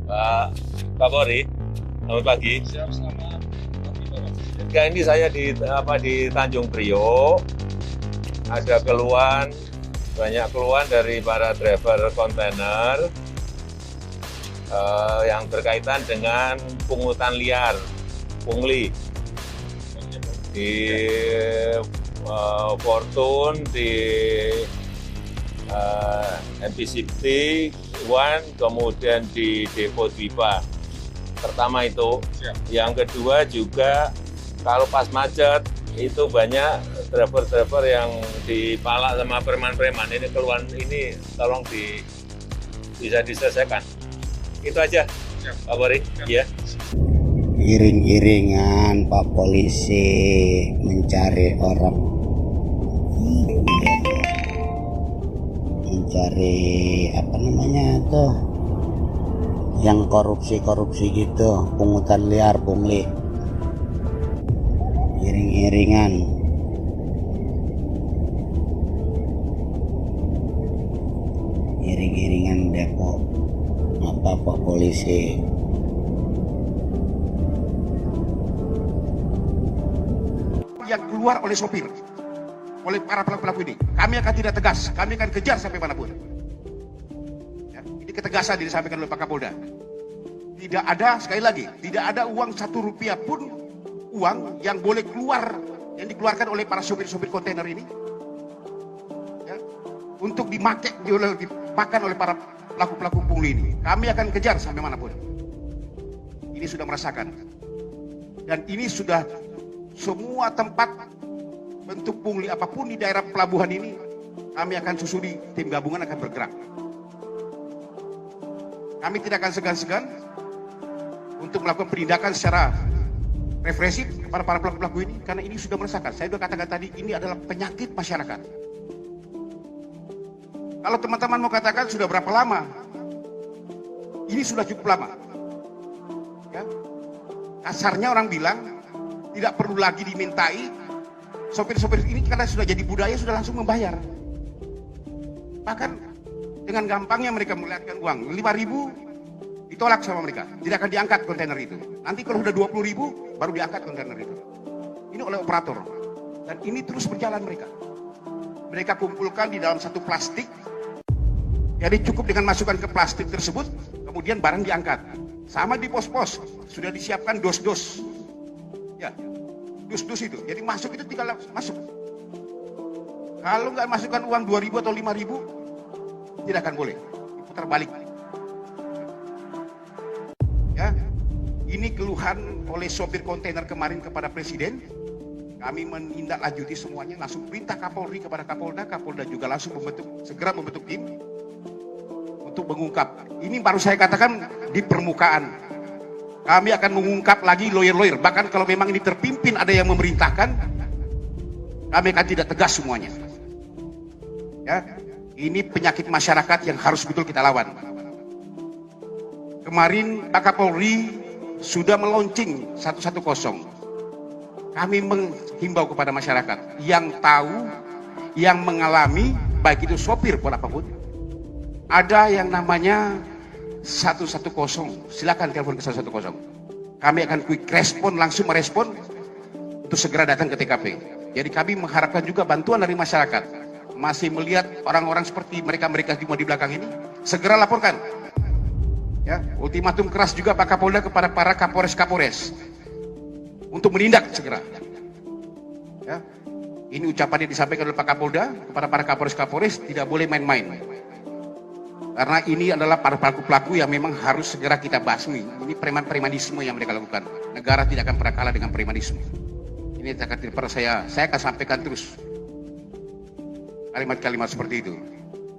Pak Kapolri, selamat pagi. Siap, selamat pagi, Bapak. Ketika ini saya di Tanjung Priok, ada banyak keluhan dari para driver kontainer yang berkaitan dengan pungutan liar, pungli di Fortune, di MP60 One, kemudian di Depo Dwipa. Pertama itu. Siap. Yang kedua juga kalau pas macet itu banyak driver-driver yang dipalak sama preman-preman. Ini keluhan ini tolong bisa diselesaikan. Itu aja, Siap. Pak Polri. Ya. Iring-iringan Pak Polisi mencari orang, mencari apa namanya tuh, yang korupsi gitu, pungutan liar, pungli, iring-iringan Depok, apa Pak Polisi. Yang keluar oleh sopir, oleh para pelaku-pelaku ini, kami akan tidak tegas, kami akan kejar sampai manapun. Ya, ini ketegasan disampaikan oleh Pak Kapolda. Tidak ada, sekali lagi, tidak ada uang 1 rupiah pun uang yang boleh keluar, yang dikeluarkan oleh para sopir-sopir kontainer ini, ya, untuk dimakan oleh para pelaku-pelaku pungli ini. Kami akan kejar sampai manapun. Ini sudah merasakan, dan ini sudah semua tempat bentuk pungli apapun di daerah pelabuhan ini, kami akan susuri, tim gabungan akan bergerak. Kami tidak akan segan-segan untuk melakukan penindakan secara represif kepada para pelaku-pelaku ini, karena ini sudah merasakan. Saya sudah katakan tadi, ini adalah penyakit masyarakat. Kalau teman-teman mau katakan sudah berapa lama, ini sudah cukup lama. Ya. Kasarnya orang bilang, tidak perlu lagi dimintai, sopir-sopir ini karena sudah jadi budaya sudah langsung membayar. Bahkan dengan gampangnya mereka melihatkan uang 5.000 ditolak sama mereka, tidak akan diangkat kontainer itu. Nanti kalau sudah 20.000 baru diangkat kontainer itu. Ini oleh operator, dan ini terus berjalan mereka. Mereka kumpulkan di dalam satu plastik. Jadi cukup dengan masukkan ke plastik tersebut, kemudian barang diangkat. Sama di pos-pos sudah disiapkan dos-dos. Ya, dus-dus itu. Jadi masuk itu tinggal masuk. Kalau nggak masukkan uang 2.000 atau 5.000, tidak akan boleh. Diputar balik. Ya, ini keluhan oleh sopir kontainer kemarin kepada Presiden. Kami menindaklanjuti semuanya, langsung perintah Kapolri kepada Kapolda. Kapolda juga langsung segera membentuk tim untuk mengungkap. Ini baru saya katakan di permukaan. Kami akan mengungkap lagi lawyer-lawyer. Bahkan kalau memang ini terpimpin ada yang memerintahkan, kami akan tidak tegas semuanya. Ya, ini penyakit masyarakat yang harus betul kita lawan. Kemarin Pak Kapolri sudah meluncing 110. Kami menghimbau kepada masyarakat yang tahu, yang mengalami, baik itu sopir pun apapun, ada yang namanya 110, silakan telepon ke 110. Kami akan quick respon, langsung merespon untuk segera datang ke TKP. Jadi kami mengharapkan juga bantuan dari masyarakat. Masih melihat orang-orang seperti mereka-mereka di belakang ini, segera laporkan. Ya, ultimatum keras juga Pak Kapolda kepada para kapolres untuk menindak segera. Ya, ini ucapan yang disampaikan oleh Pak Kapolda kepada para kapolres tidak boleh main-main. Karena ini adalah para pelaku-pelaku yang memang harus segera kita basmi. Ini preman-premanisme yang mereka lakukan. Negara tidak akan pernah kalah dengan premanisme. Ini saya akan sampaikan terus kalimat-kalimat seperti itu.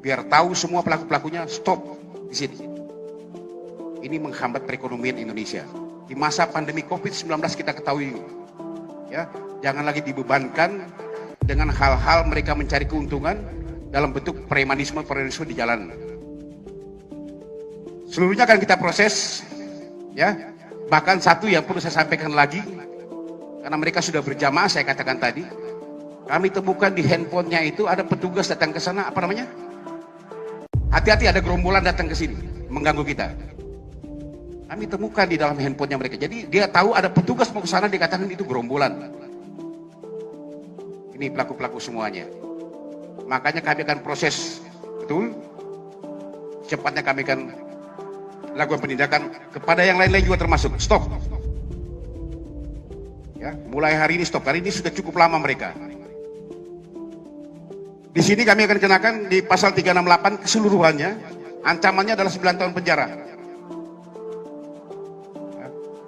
Biar tahu semua pelaku-pelakunya, stop di sini. Ini menghambat perekonomian Indonesia. Di masa pandemi COVID-19 kita ketahui, ya, jangan lagi dibebankan dengan hal-hal mereka mencari keuntungan dalam bentuk premanisme di jalan. Seluruhnya akan kita proses, ya. Bahkan satu yang perlu saya sampaikan lagi, karena mereka sudah berjamaah, saya katakan tadi, kami temukan di handphonenya itu ada petugas datang ke sana, apa namanya? hati-hati ada gerombolan datang ke sini mengganggu kita. Kami temukan di dalam handphonenya mereka. Jadi dia tahu ada petugas mau ke sana, dikatakan itu gerombolan. Ini pelaku-pelaku semuanya. Makanya kami akan proses betul. Cepatnya kami akan lakukan penindakan kepada yang lain-lain juga termasuk. Stop. Ya, mulai hari ini stop. Hari ini sudah cukup lama mereka. Di sini kami akan kenakan di pasal 368 keseluruhannya. Ancamannya adalah 9 tahun penjara.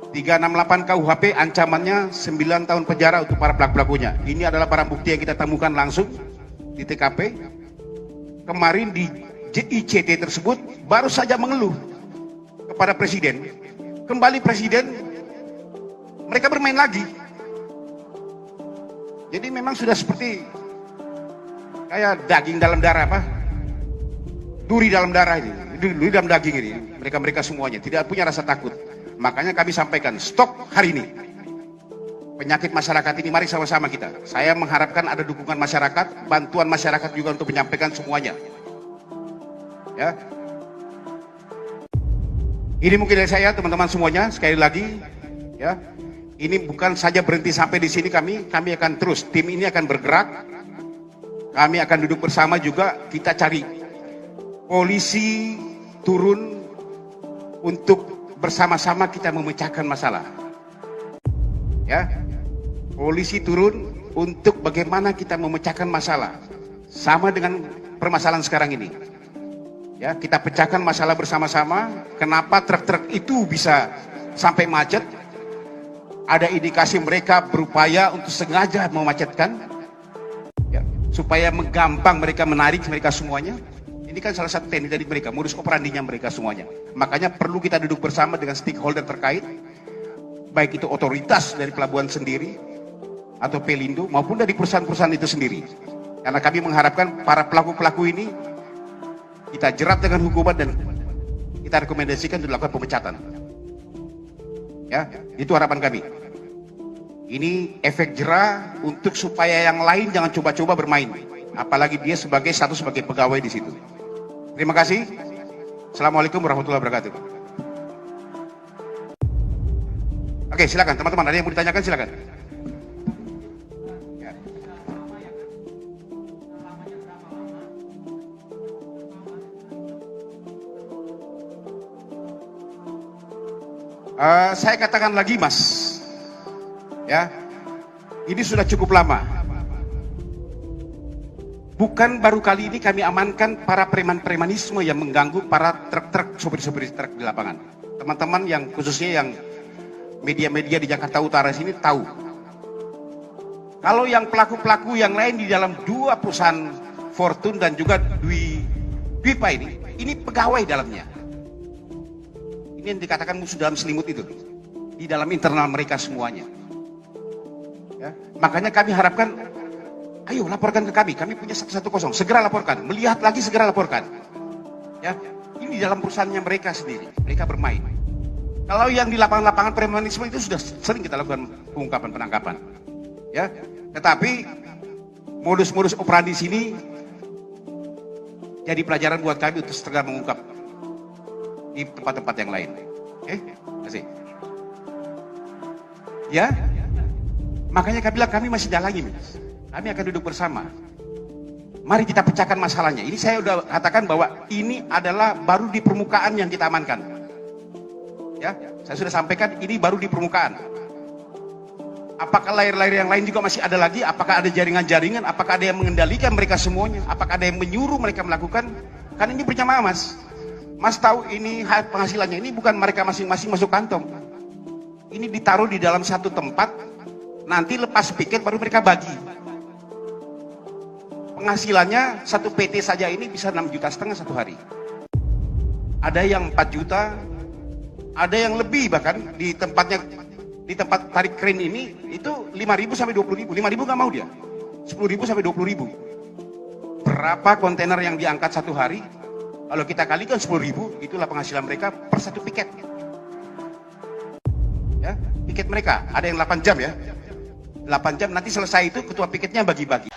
368 KUHP ancamannya 9 tahun penjara untuk para pelaku-pelakunya. Ini adalah barang bukti yang kita temukan langsung di TKP. Kemarin di JICT tersebut baru saja mengeluh kepada presiden. Kembali presiden, mereka bermain lagi. Jadi memang sudah seperti kayak daging dalam darah apa? Duri dalam darah ini, duri dalam daging ini. Mereka semuanya tidak punya rasa takut. Makanya kami sampaikan stop hari ini. Penyakit masyarakat ini mari sama-sama kita. Saya mengharapkan ada dukungan masyarakat, bantuan masyarakat juga untuk menyampaikan semuanya. Ya. Ini mungkin dari saya teman-teman semuanya, sekali lagi ya. Ini bukan saja berhenti sampai di sini, kami akan terus, tim ini akan bergerak. Kami akan duduk bersama juga, kita cari polisi turun untuk bersama-sama kita memecahkan masalah. Ya. Polisi turun untuk bagaimana kita memecahkan masalah. Sama dengan permasalahan sekarang ini. Ya, kita pecahkan masalah bersama-sama. Kenapa truk-truk itu bisa sampai macet? Ada indikasi mereka berupaya untuk sengaja memacetkan, ya, supaya menggampang mereka menarik mereka semuanya. Ini kan salah satu teknik dari mereka, modus operandinya mereka semuanya. Makanya perlu kita duduk bersama dengan stakeholder terkait, baik itu otoritas dari pelabuhan sendiri atau Pelindo maupun dari perusahaan-perusahaan itu sendiri. Karena kami mengharapkan para pelaku-pelaku ini kita jerat dengan hukuman dan kita rekomendasikan untuk dilakukan pemecatan. Ya, itu harapan kami. Ini efek jera untuk supaya yang lain jangan coba-coba bermain. Apalagi dia status sebagai pegawai di situ. Terima kasih. Assalamualaikum warahmatullahi wabarakatuh. Oke, silakan teman-teman. Ada yang mau ditanyakan silakan. Ya. Saya katakan lagi, Mas. Ya, ini sudah cukup lama. Bukan baru kali ini kami amankan para preman-premanisme yang mengganggu para truk-truk, sopir-sopir truk di lapangan. Teman-teman yang khususnya yang media-media di Jakarta Utara sini tahu. Kalau yang pelaku-pelaku yang lain di dalam dua perusahaan Fortune dan juga Dwipa ini pegawai dalamnya. Ini yang dikatakan musuh dalam selimut itu. Di dalam internal mereka semuanya. Ya, makanya kami harapkan, ayo laporkan ke kami punya 110, segera laporkan, melihat lagi segera laporkan. Ya, ini di dalam perusahaannya mereka sendiri, mereka bermain. Kalau yang di lapangan-lapangan premanisme itu sudah sering kita lakukan pengungkapan penangkapan. Ya, tetapi modus-modus operandi sini jadi pelajaran buat kami untuk segera mengungkap di tempat-tempat yang lain. Oke, terima kasih. Ya. Makanya kami bilang kami masih dalami, kami akan duduk bersama. Mari kita pecahkan masalahnya. Ini saya udah katakan bahwa ini adalah baru di permukaan yang kita amankan. Ya, saya sudah sampaikan ini baru di permukaan. Apakah layar-layar yang lain juga masih ada lagi? Apakah ada jaringan-jaringan? Apakah ada yang mengendalikan mereka semuanya? Apakah ada yang menyuruh mereka melakukan? Kan ini berjamaah, Mas. Mas tahu ini penghasilannya ini bukan mereka masing-masing masuk kantong. Ini ditaruh di dalam satu tempat. Nanti lepas piket baru mereka bagi. Penghasilannya satu PT saja ini bisa 6,5 juta satu hari. Ada yang 4 juta, ada yang lebih bahkan di tempat tarik keren ini itu 5.000 sampai 20.000. 5.000 nggak mau dia. 10.000 sampai 20.000. Berapa kontainer yang diangkat satu hari? Kalau kita kalikan 10.000, itulah penghasilan mereka per satu piket. Ya, piket mereka ada yang 8 jam ya. 8 jam nanti selesai itu ketua piketnya bagi-bagi.